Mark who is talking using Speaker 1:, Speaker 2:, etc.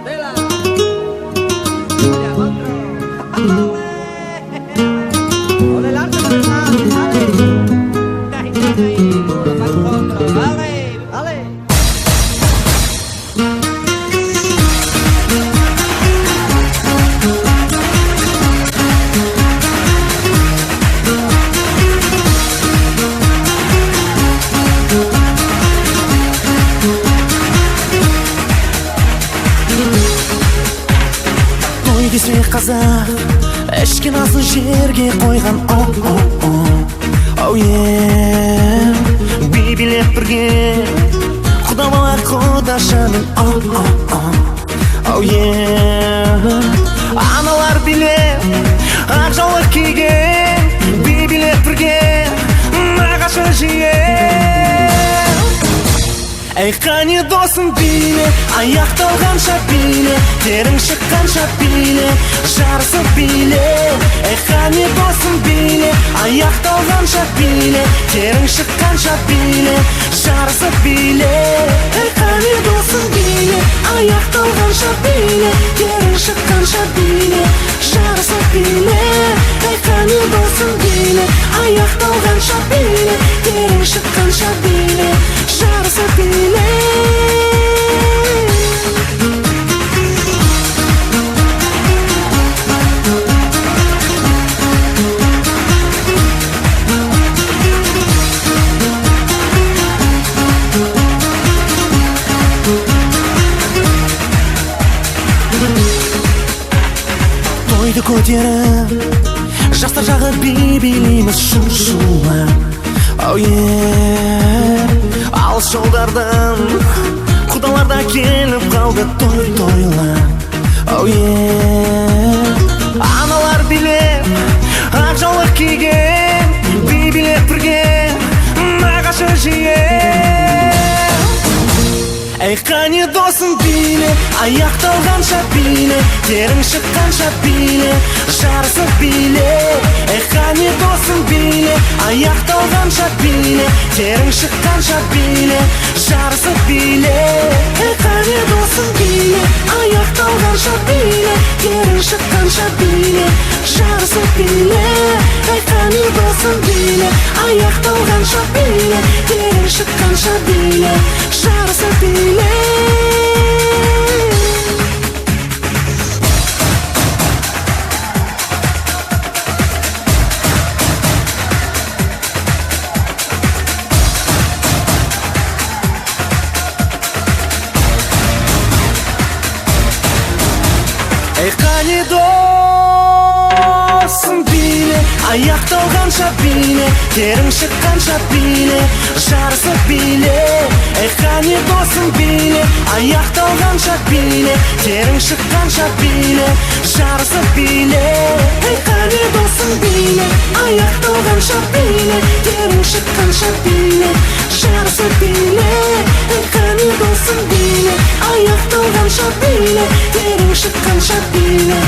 Speaker 1: Tela. Ya otro. Ole el arte para el lado, dale. Ahí, puro para el fondo, dale, dale.
Speaker 2: Той десе қазақ ішкен асын жерге қойған. Оу е би билеп бірге құда бала құдашамен. Оу е аналар билеп ақ жаулық киген, би билеп бірге нағашы жиен. Ей қане досым биле, аяқталғанша биле, терің шыққанша биле, жарысып биле. Ей қане досым биле, аяқталғанша биле, терің шыққанша биле, жарысып биле. Ей қане досым биле, аяқталғанша биле, терің шыққанша биле, жарысып биле. Ей қане досым биле, аяқталғанша биле, терің шыққанша биле, жарысып биле. Тойды көтеріп жастар жағы би билейміз шу-шулап. Оу е алыс жолдардан құдаларда келіп қалды той-тойлап. Оу е аналар билеп ақ жаулық киген, би билеп бірге нағашы жиен. Ей қане досым биле, аяқталғанша биле, терің шыққанша биле, жарысып биле. Ей қане досым биле, аяқталғанша биле, терің шыққанша биле, жарысып биле. Ей қане досым биле, аяқталғанша биле, терің шыққанша биле, жарысып биле. Ей қане досым биле, аяқталғанша биле, терің шыққанша биле, жарысып биле. Ей қане досым биле, аяқталғанша биле, терің шыққанша биле, жарысып биле. Ей қане досым биле, аяқталғанша биле, терің шыққанша биле, жарысып биле. Ей қане досым биле, аяқталғанша биле, терің шыққанша биле, жарысып биле. Ей қане досым биле, аяқталғанша биле, терің шыққанша биле,